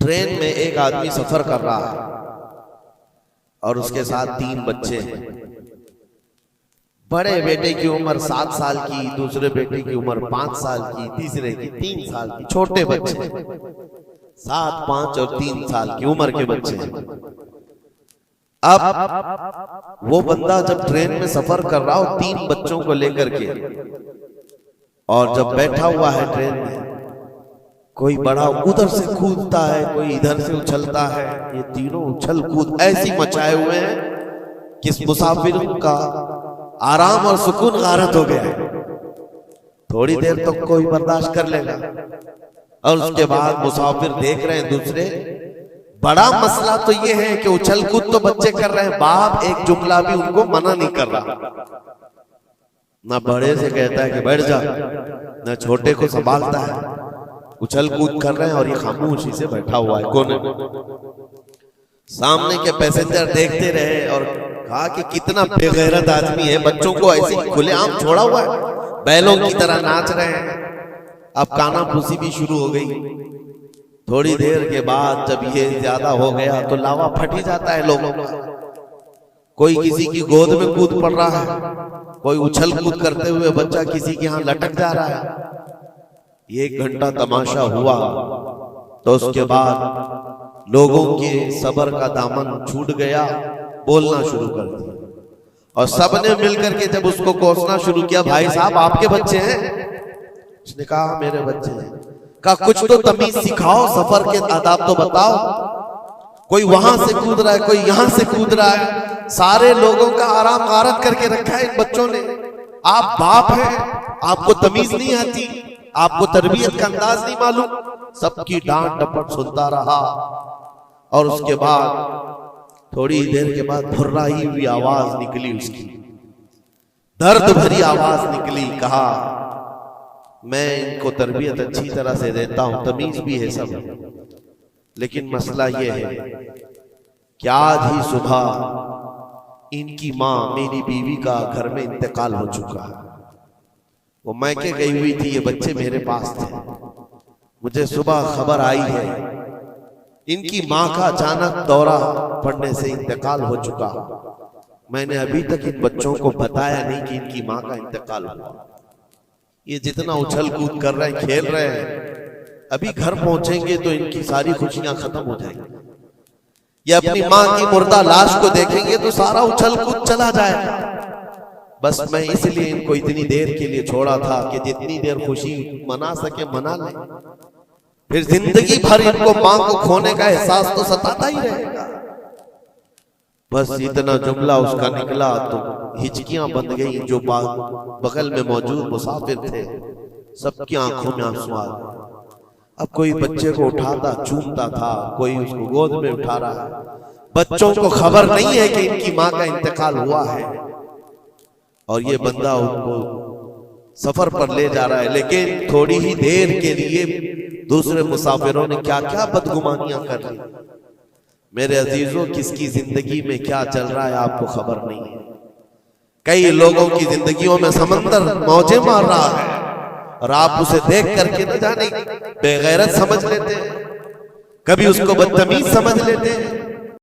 Train में एक आदमी सफर कर रहा है और उसके साथ 3 बच्चे हैं। बड़े बेटे की उम्र 7 साल की, दूसरे बेटे की उम्र 5 साल की, तीसरे की 3 साल की। छोटे बच्चे 7, 5 और 3 साल की उम्र के बच्चे हैं। अब वो बंदा जब ट्रेन में सफर कर रहा हो 3 बच्चों को लेकर के, और जब बैठा हुआ है ट्रेन में, कोई बड़ा उधर से कूदता है, कोई इधर से उछलता है। ये तीनों उछल कूद ऐसी मचाए हुए हैं कि इस मुसाफिर का आराम और सुकून गारत हो गया है। थोड़ी देर तो कोई बर्दाश्त कर लेगा, और उसके बाद मुसाफिर देख रहे हैं दूसरे। बड़ा मसला तो ये है कि उछल कूद तो बच्चे कर रहे हैं, बाप एक जुमला भी उनको मना नहीं कर रहा। ना बड़े से कहता है कि बैठ जा, ना छोटे को संभालता है। उछल कूद कर रहे हैं और ये खामोशी से बैठा हुआ है कोने में। सामने के पैसेंजर देखते रहे और कहा कि कितना बेगैरत आदमी है, बच्चों को ऐसे खुलेआम छोड़ा हुआ है, बैलों की तरह नाच रहे हैं। अब कानाफूसी भी शुरू हो गई। थोड़ी देर के बाद जब ये ज्यादा हो गया तो लावा फट ही जाता है लोगों का। कोई किसी की गोद में कूद पड़ रहा है, कोई उछल कूद करते हुए बच्चा किसी के यहाँ लटक जा रहा है। 1 घंटा तमाशा हुआ तो उसके बाद लोगों के सब्र का दामन छूट गया, बोलना शुरू कर दिया। और सबने मिलकर के जब उसको कोसना शुरू किया, भाई साहब आपके बच्चे हैं? उसने कहा मेरे बच्चे हैं। कहा कुछ तो तमीज सिखाओ, सफर के आदाब तो बताओ। कोई वहां से कूद रहा है, कोई यहां से कूद रहा है, सारे लोगों का आराम गारत करके रखा है इन बच्चों ने। आप बाप हैं, आपको तमीज नहीं आती, आपको तरबियत का अंदाज नहीं मालूम। सबकी डांट डपट सुनता रहा। और उसके बाद थोड़ी देर के बाद फुर्राई हुई आवाज निकली उसकी, दर्द भरी आवाज निकली। कहा मैं इनको तरबियत अच्छी तरह से देता हूं, तमीज भी है सब, लेकिन मसला ये है कि आज ही सुबह इनकी माँ मेरी बीवी का घर में इंतकाल हो चुका है। वो मैके गई हुई थी, ये बच्चे मेरे पास थे। मुझे सुबह खबर आई है इनकी माँ का अचानक दौरा पड़ने से इंतकाल हो चुका। मैंने अभी तक इन बच्चों को बताया नहीं कि इनकी माँ का इंतकाल हुआ। ये जितना उछल कूद कर रहे हैं, खेल रहे हैं, अभी घर पहुंचेंगे तो इनकी सारी खुशियां खत्म हो जाएंगी। ये अपनी माँ की मुर्दा लाश को देखेंगे तो सारा उछल कूद चला जाएगा। बस मैं इसलिए इनको इतनी देर के लिए छोड़ा था कि जितनी देर खुशी मना सके मना ले, फिर जिंदगी भर इनको माँ को खोने का एहसास तो सताता ही रहेगा। बस इतना जुमला उसका निकला तो हिचकियां बंद गई। जो बगल में मौजूद मुसाफिर थे सबकी आंखों में आंसू आ गए। अब कोई बच्चे को उठाता चूमता था, कोई उसको गोद में उठा रहा है। बच्चों को खबर नहीं है कि इनकी माँ का इंतकाल हुआ है, और ये बंदा उनको सफर पर ले जा रहा है। लेकिन थोड़ी ही देर के लिए दूसरे मुसाफिरों ने क्या क्या बदगुमानियां कर ली। मेरे अजीजों, किसकी जिंदगी में क्या चल रहा है आपको खबर नहीं है। कई लोगों की जिंदगियों में समंदर मौजें मार रहा है और आप उसे देख करके न जाने बेगैरत समझ लेते हैं, कभी उसको बदतमीज समझ लेते हैं।